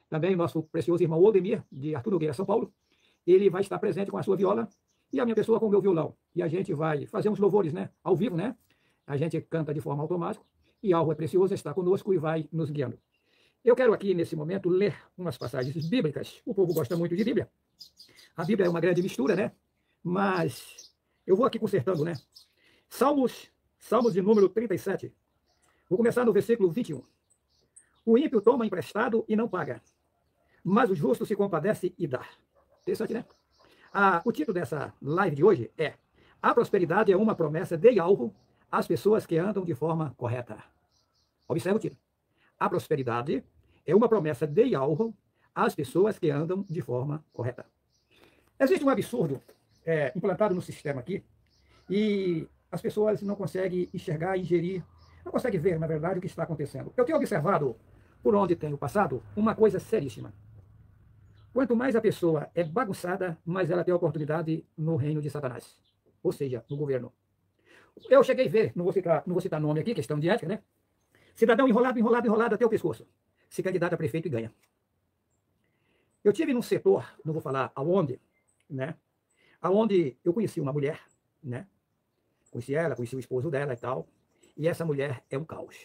também o nosso precioso irmão Oldemir, de Arthur Nogueira, São Paulo. Ele vai estar presente com a sua viola e a minha pessoa com o meu violão. E a gente vai fazer uns louvores, né? Ao vivo, né? A gente canta de forma automática e Alvo é Precioso está conosco e vai nos guiando. Eu quero aqui, nesse momento, ler umas passagens bíblicas. O povo gosta muito de Bíblia. A Bíblia é uma grande mistura, né? Mas eu vou aqui consertando, né? Salmos de número 37. Vou começar no versículo 21. O ímpio toma emprestado e não paga, mas o justo se compadece e dá. Interessante, né? O título dessa live de hoje é A prosperidade é uma promessa de alvo às pessoas que andam de forma correta. Observe o título. A prosperidade é uma promessa de alvo às pessoas que andam de forma correta. Existe um absurdo implantado no sistema aqui e as pessoas não conseguem enxergar, ingerir, não conseguem ver, na verdade, o que está acontecendo. Eu tenho observado, por onde tenho passado, uma coisa seríssima. Quanto mais a pessoa é bagunçada, mais ela tem oportunidade no reino de Satanás, ou seja, no governo. Eu cheguei a ver, não vou citar nome aqui, questão de ética, né? Cidadão enrolado até o pescoço. Se candidata a prefeito e ganha. Eu tive num setor, não vou falar aonde, né? Aonde eu conheci uma mulher, né? Conheci ela, conheci o esposo dela e tal. E essa mulher é um caos,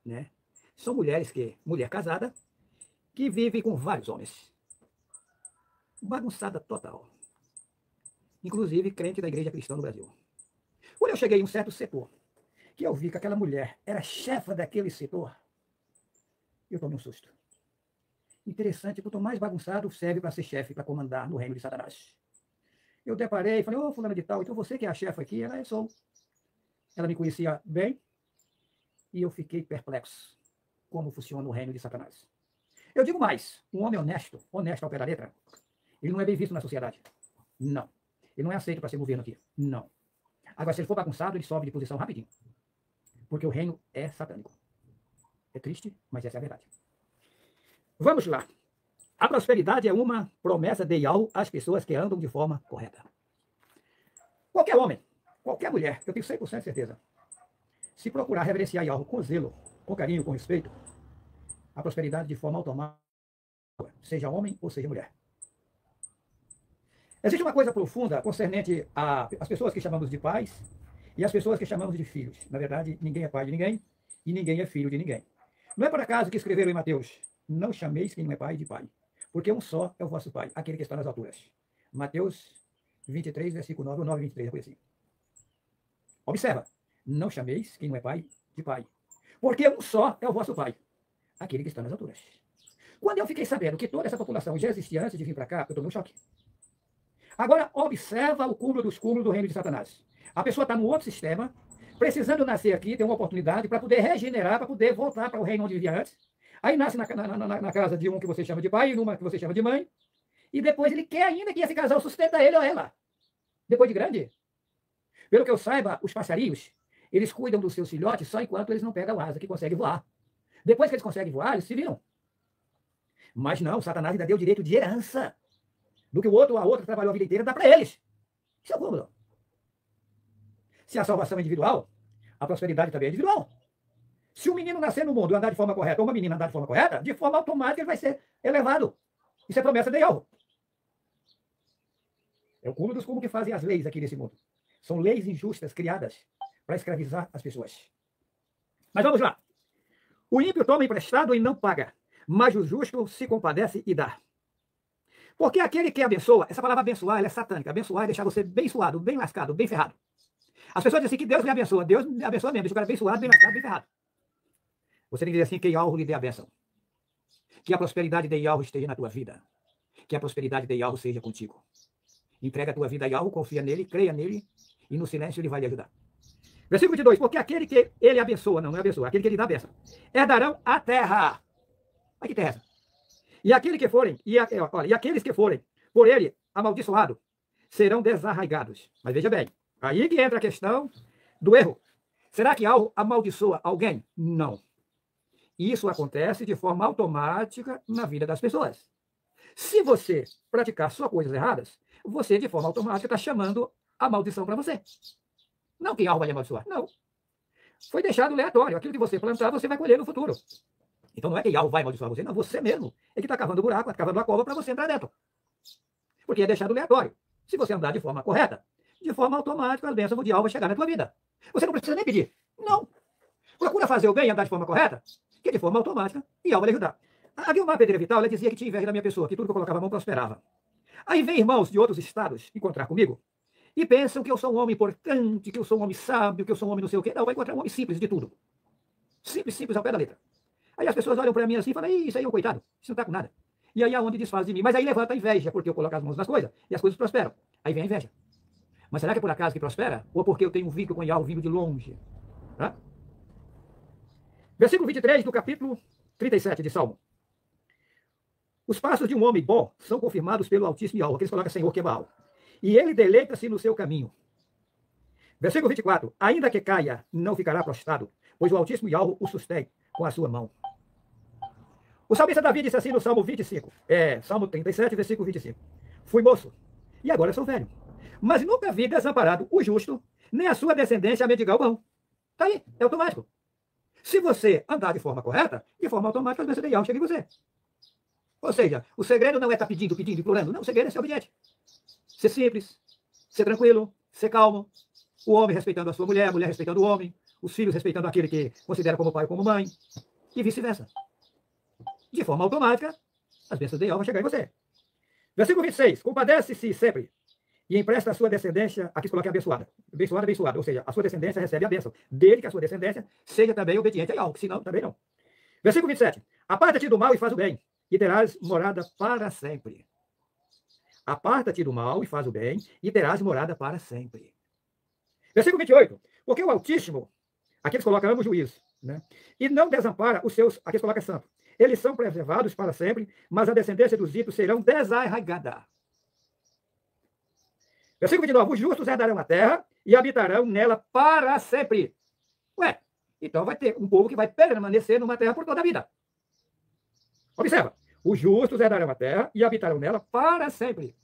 né? São mulher casada, que vive com vários homens. Bagunçada total. Inclusive crente da igreja cristã no Brasil. Quando eu cheguei em um certo setor, que eu vi que aquela mulher era chefa daquele setor, eu tomei um susto. Interessante, quanto mais bagunçado, serve para ser chefe, para comandar no reino de Satanás. Eu deparei e falei, ô, fulana de tal, então você que é a chefe aqui? Ela é, sou. Ela me conhecia bem e eu fiquei perplexo como funciona o reino de Satanás. Eu digo mais, um homem honesto ao pé da letra, ele não é bem visto na sociedade. Não. Ele não é aceito para ser governo aqui. Não. Agora, se ele for bagunçado, ele sobe de posição rapidinho. Porque o reino é satânico. É triste, mas essa é a verdade. Vamos lá. A prosperidade é uma promessa de algo às pessoas que andam de forma correta. Qualquer homem, qualquer mulher, eu tenho 100% de certeza, se procurar reverenciar algo com zelo, com carinho, com respeito, a prosperidade de forma automática, seja homem ou seja mulher. Existe uma coisa profunda concernente às pessoas que chamamos de pais e as pessoas que chamamos de filhos. Na verdade, ninguém é pai de ninguém e ninguém é filho de ninguém. Não é por acaso que escreveram em Mateus, não chameis quem não é pai de pai, porque um só é o vosso pai, aquele que está nas alturas. Mateus 23, versículo 9, ou 9, 23, é por assim. Observa, não chameis quem não é pai de pai, porque um só é o vosso pai, aquele que está nas alturas. Quando eu fiquei sabendo que toda essa população já existia antes de vir para cá, eu tomei um choque. Agora, observa o cúmulo dos cúmulos do reino de Satanás. A pessoa está no outro sistema, precisando nascer aqui, ter uma oportunidade para poder regenerar, para poder voltar para o reino onde vivia antes. Aí nasce na casa de um que você chama de pai e numa que você chama de mãe. E depois ele quer ainda que esse casal sustenta ele ou ela. Depois de grande. Pelo que eu saiba, os passarinhos, eles cuidam dos seus filhotes só enquanto eles não pegam asa, que conseguem voar. Depois que eles conseguem voar, eles se viram. Mas não, Satanás ainda deu direito de herança. Do que a outra que trabalhou a vida inteira, dá para eles. Isso é o cúmulo. Se a salvação é individual, a prosperidade também é individual. Se um menino nascer no mundo e andar de forma correta, ou uma menina andar de forma correta, de forma automática ele vai ser elevado. Isso é promessa de algo. É o cúmulo dos cúmulos que fazem as leis aqui nesse mundo. São leis injustas criadas para escravizar as pessoas. Mas vamos lá. O ímpio toma emprestado e não paga, mas o justo se compadece e dá. Porque aquele que abençoa, essa palavra abençoar, ela é satânica. Abençoar é deixar você bem suado, bem lascado, bem ferrado. As pessoas dizem assim que Deus me abençoa. Deus me abençoa mesmo, deixa o cara bem suado, bem lascado, bem ferrado. Você tem que dizer assim, que Yahweh lhe dê a bênção. Que a prosperidade de Yahweh esteja na tua vida. Que a prosperidade de Yahweh seja contigo. Entrega a tua vida a Yahweh, confia nele, creia nele, e no silêncio ele vai lhe ajudar. Versículo 22, porque aquele que ele abençoa, não é abençoa, aquele que ele dá a bênção, herdarão a terra. Olha que terra é essa? E aqueles que forem por ele amaldiçoados serão desarraigados. Mas veja bem, aí que entra a questão do erro. Será que algo amaldiçoa alguém? Não. Isso acontece de forma automática na vida das pessoas. Se você praticar só coisas erradas, você de forma automática está chamando a maldição para você. Não que algo vai lhe amaldiçoar, não. Foi deixado aleatório. Aquilo que você plantar, você vai colher no futuro. Então não é que Yahweh vai amaldiçoar você, não, você mesmo é que está cavando buraco, cavando a cova para você entrar dentro. Porque é deixado aleatório. Se você andar de forma correta, de forma automática, as bênçãos de Yahweh vai chegar na tua vida. Você não precisa nem pedir. Não. Procura fazer o bem e andar de forma correta, que de forma automática, Yahweh vai lhe ajudar. Havia uma pedreira vital, ela dizia que tinha inveja da minha pessoa, que tudo que eu colocava a mão prosperava. Aí vem irmãos de outros estados encontrar comigo e pensam que eu sou um homem importante, que eu sou um homem sábio, que eu sou um homem não sei o quê. Não, vai encontrar um homem simples de tudo. Simples, simples ao pé da letra. Aí as pessoas olham para mim assim e falam, isso aí é um coitado, isso não está com nada. E aí é onde desfaz de mim. Mas aí levanta a inveja, porque eu coloco as mãos nas coisas e as coisas prosperam. Aí vem a inveja. Mas será que é por acaso que prospera? Ou porque eu tenho um vínculo com Yahweh vindo de longe? Tá? Versículo 23 do capítulo 37 de Salmo. Os passos de um homem bom são confirmados pelo Altíssimo Yahweh, que eles colocam Senhor que é Baal. E ele deleita-se no seu caminho. Versículo 24. Ainda que caia, não ficará prostrado, pois o Altíssimo Yahweh o sustém com a sua mão. O salmista Davi disse assim no Salmo 25, Salmo 37, versículo 25. Fui moço, e agora sou velho. Mas nunca vi desamparado o justo, nem a sua descendência a mendigar o pão. Está aí, é automático. Se você andar de forma correta, de forma automática, as bênçãos de Yahweh chegam em você. Ou seja, o segredo não é estar pedindo, implorando. Não, o segredo é ser obediente. Ser simples, ser tranquilo, ser calmo. O homem respeitando a sua mulher, a mulher respeitando o homem, os filhos respeitando aquele que considera como pai ou como mãe, e vice-versa. De forma automática, as bênçãos de Yahweh vão chegar em você. Versículo 26. Compadece-se sempre e empresta a sua descendência, aqui se coloca abençoada. Abençoada, abençoada. Ou seja, a sua descendência recebe a bênção. Desde que a sua descendência seja também obediente a Yahweh, senão também não. Versículo 27. Aparta-te do mal e faz o bem, e terás morada para sempre. Aparta-te do mal e faz o bem, e terás morada para sempre. Versículo 28. Porque o Altíssimo, aqui eles colocam ambos juízos, né? E não desampara os seus, aqui eles colocam santo. Eles são preservados para sempre, mas a descendência dos ímpios serão desarraigada. Versículo 29. Os justos herdarão a terra e habitarão nela para sempre. Ué, então vai ter um povo que vai permanecer numa terra por toda a vida. Observa. Os justos herdarão a terra e habitarão nela para sempre.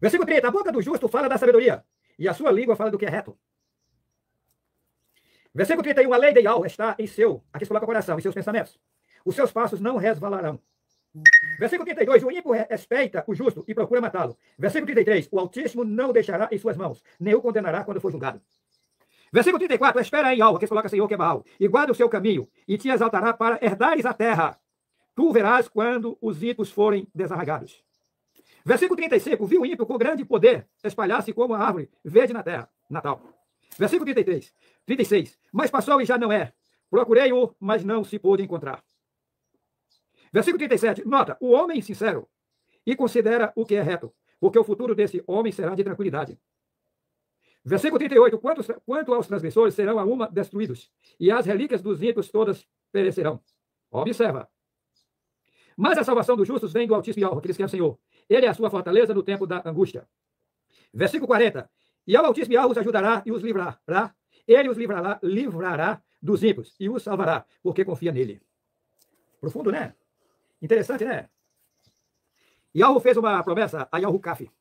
Versículo 30. A boca do justo fala da sabedoria, e a sua língua fala do que é reto. Versículo 31. A lei de Yahweh está em seu, aqui se coloca o coração, em seus pensamentos. Os seus passos não resvalarão. Versículo 32. O ímpio respeita o justo e procura matá-lo. Versículo 33. O Altíssimo não o deixará em suas mãos, nem o condenará quando for julgado. Versículo 34. Espera em Yahweh, aqui se coloca Senhor que é Baal, e guarda o seu caminho, e te exaltará para herdares a terra. Tu verás quando os ímpios forem desarraigados. Versículo 35. Viu o ímpio com grande poder espalhar-se como a árvore verde na terra. Natal. Versículo 33. 36. Mas passou e já não é. Procurei-o, mas não se pôde encontrar. Versículo 37. Nota, o homem sincero e considera o que é reto, porque o futuro desse homem será de tranquilidade. Versículo 38. Quanto aos transgressores, serão a uma destruídos, e as relíquias dos ímpios todas perecerão. Observa. Mas a salvação dos justos vem do Altíssimo Yahweh, aqueles que é o Senhor. Ele é a sua fortaleza no tempo da angústia. Versículo 40. E ao Altíssimo Yahweh os ajudará e os livrará. Ele os livrará dos ímpios e os salvará, porque confia nele. Profundo, né? Interessante, né? Yahweh fez uma promessa a Yahu-Caf,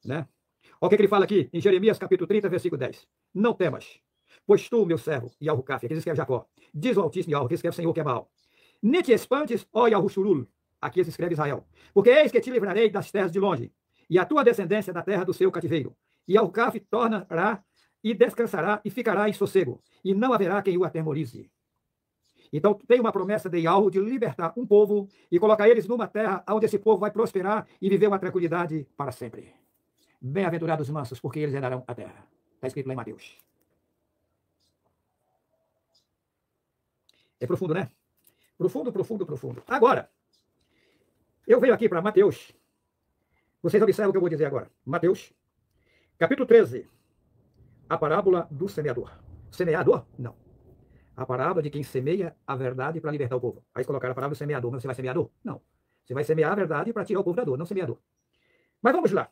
né? Olha o que ele fala aqui em Jeremias capítulo 30, versículo 10. Não temas, pois tu, meu servo, Yahu-Caf, aqui escreve Jacó, diz o Altíssimo Yahweh, aqui escreve Senhor que é Baal. Nem te espantes, ó Yahu-Shurul, aqui se escreve Israel, porque eis que te livrarei das terras de longe, e a tua descendência da terra do seu cativeiro. E Yahu-Caf tornará e descansará e ficará em sossego, e não haverá quem o atemorize. Então tem uma promessa de Yahweh de libertar um povo e colocar eles numa terra onde esse povo vai prosperar e viver uma tranquilidade para sempre. Bem-aventurados os mansos, porque eles herdarão a terra. Está escrito lá em Mateus. É profundo, né? Profundo, profundo, profundo. Agora, eu venho aqui para Mateus. Vocês observam o que eu vou dizer agora. Mateus, capítulo 13. A parábola do semeador. Semeador? Não. A parábola de quem semeia a verdade para libertar o povo. Aí colocaram a parábola do semeador. Mas você vai semeador? Não. Você vai semear a verdade para tirar o povo da dor, não semeador. Mas vamos lá.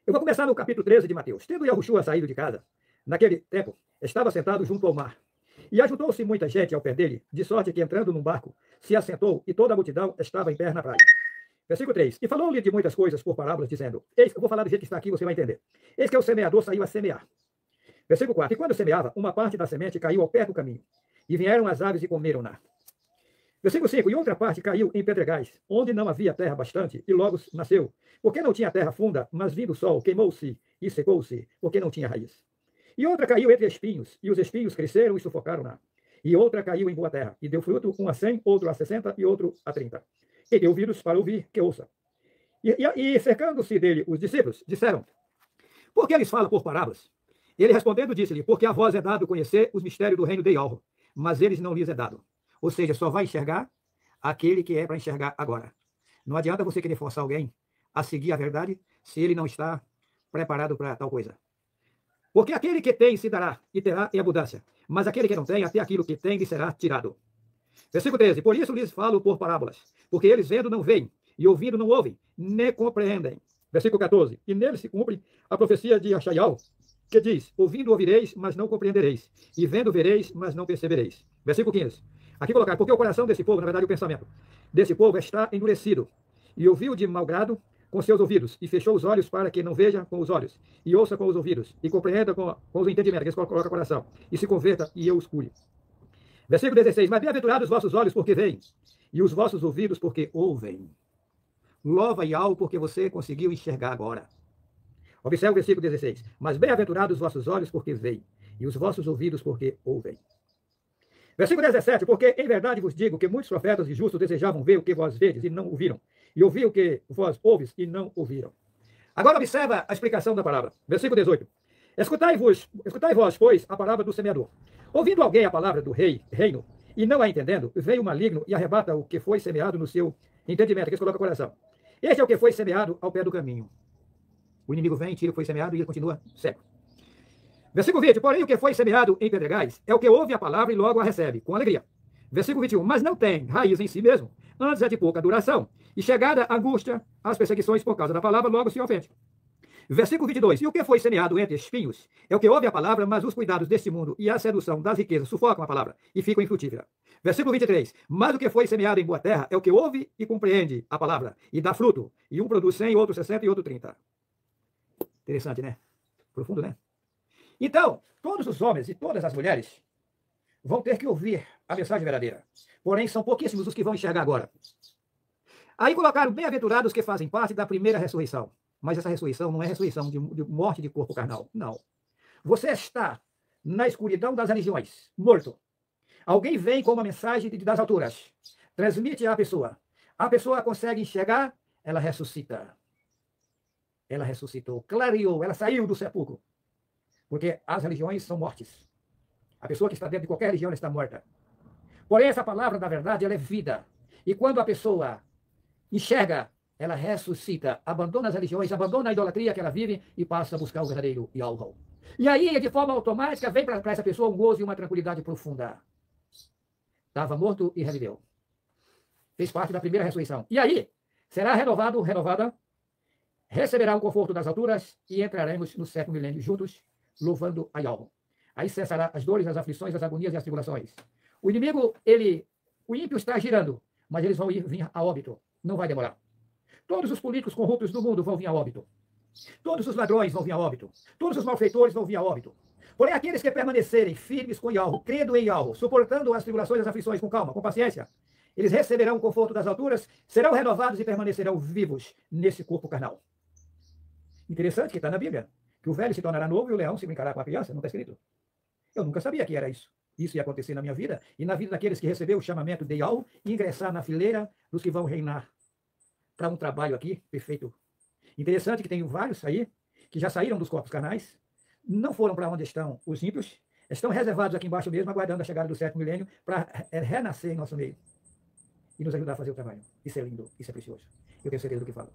Eu vou começar no capítulo 13 de Mateus. Tendo Yahushua saído de casa, naquele tempo, estava sentado junto ao mar. E ajuntou-se muita gente ao pé dele, de sorte que, entrando num barco, se assentou e toda a multidão estava em pé na praia. Versículo 3. E falou-lhe de muitas coisas por parábolas, dizendo, eis que eu vou falar do jeito que está aqui, você vai entender. Eis que o semeador saiu a semear. Versículo 4. E quando semeava, uma parte da semente caiu ao pé do caminho. e vieram as aves e comeram-na. Versículo 5, e outra parte caiu em pedregais, onde não havia terra bastante, e logo nasceu, porque não tinha terra funda, mas vindo o sol, queimou-se e secou-se, porque não tinha raiz. E outra caiu entre espinhos, e os espinhos cresceram e sufocaram-na. E outra caiu em boa terra, e deu fruto, um a 100, outro a 60 e outro a 30. E deu ouvidos para ouvir, que ouça. E cercando-se dele os discípulos, disseram, por que eles falam por parábolas? Ele respondendo disse-lhe, porque a vós é dado conhecer os mistérios do reino de Alro, mas eles não lhes é dado. Ou seja, só vai enxergar aquele que é para enxergar agora. Não adianta você querer forçar alguém a seguir a verdade se ele não está preparado para tal coisa. Porque aquele que tem se dará e terá em abundância, mas aquele que não tem, até aquilo que tem lhe será tirado. Versículo 13, por isso lhes falo por parábolas, porque eles vendo não veem, e ouvindo não ouvem, nem compreendem. Versículo 14, e nele se cumpre a profecia de Achaial, que diz, ouvindo ouvireis, mas não compreendereis, e vendo vereis, mas não percebereis. Versículo 15, aqui colocar, porque o coração desse povo, na verdade o pensamento desse povo está endurecido, e ouviu de mau grado com seus ouvidos, e fechou os olhos para que não veja com os olhos, e ouça com os ouvidos, e compreenda com os entendimentos, que eles colocam o coração, e se converta, e eu os cure. Versículo 16, mas bem-aventurados os vossos olhos porque veem, e os vossos ouvidos porque ouvem. Louva e algo porque você conseguiu enxergar agora. Observe o versículo 16, mas bem-aventurados os vossos olhos porque veem, e os vossos ouvidos porque ouvem. Versículo 17, porque em verdade vos digo que muitos profetas e justos desejavam ver o que vós vedes e não ouviram, e ouvir o que vós ouves e não ouviram. Agora observa a explicação da palavra. Versículo 18. Escutai vós, pois, a palavra do semeador. Ouvindo alguém a palavra do reino, e não a entendendo, veio o maligno e arrebata o que foi semeado no seu entendimento, que eles colocam o coração. Este é o que foi semeado ao pé do caminho. O inimigo vem, tira o que foi semeado e ele continua cego. Versículo 20, porém o que foi semeado em pedregais é o que ouve a palavra e logo a recebe, com alegria. Versículo 21, mas não tem raiz em si mesmo, antes é de pouca duração, e chegada a angústia, as perseguições por causa da palavra, logo se ofende. Versículo 22, e o que foi semeado entre espinhos é o que ouve a palavra, mas os cuidados deste mundo e a sedução das riquezas sufocam a palavra e ficam infrutíferas. Versículo 23, mas o que foi semeado em boa terra é o que ouve e compreende a palavra e dá fruto, e um produz 100, outro 60 e outro 30. Interessante, né? Profundo, né? Então, todos os homens e todas as mulheres vão ter que ouvir a mensagem verdadeira. Porém, são pouquíssimos os que vão enxergar agora. Aí colocaram bem-aventurados que fazem parte da primeira ressurreição. Mas essa ressurreição não é ressurreição de morte de corpo carnal. Não. Você está na escuridão das religiões, morto. Alguém vem com uma mensagem das alturas, transmite à pessoa. A pessoa consegue enxergar, ela ressuscita. Ela ressuscitou, clareou, ela saiu do sepulcro. Porque as religiões são mortes. A pessoa que está dentro de qualquer religião ela está morta. Porém, essa palavra da verdade ela é vida. E quando a pessoa enxerga, ela ressuscita, abandona as religiões, abandona a idolatria que ela vive e passa a buscar o verdadeiro Yahweh. E aí, de forma automática, vem para essa pessoa um gozo e uma tranquilidade profunda. Estava morto e reviveu. Fez parte da primeira ressurreição. E aí, será renovada, receberá o conforto das alturas e entraremos no sétimo milênio juntos, louvando a Yahweh. Aí cessará as dores, as aflições, as agonias e as tribulações. O inimigo, o ímpio está girando, mas eles vão vir a óbito. Não vai demorar. Todos os políticos corruptos do mundo vão vir a óbito. Todos os ladrões vão vir a óbito. Todos os malfeitores vão vir a óbito. Porém, aqueles que permanecerem firmes com Yahweh, crendo em Yahweh, suportando as tribulações e as aflições com calma, com paciência, eles receberão o conforto das alturas, serão renovados e permanecerão vivos nesse corpo carnal. Interessante que está na Bíblia, que o velho se tornará novo e o leão se brincará com a criança, não está escrito. Eu nunca sabia que era isso. Isso ia acontecer na minha vida e na vida daqueles que receberam o chamamento de Yahweh e ingressar na fileira dos que vão reinar para um trabalho aqui perfeito. Interessante que tem vários aí que já saíram dos corpos carnais, não foram para onde estão os ímpios, estão reservados aqui embaixo mesmo, aguardando a chegada do sétimo milênio para renascer em nosso meio e nos ajudar a fazer o trabalho. Isso é lindo, isso é precioso. Eu tenho certeza do que falo.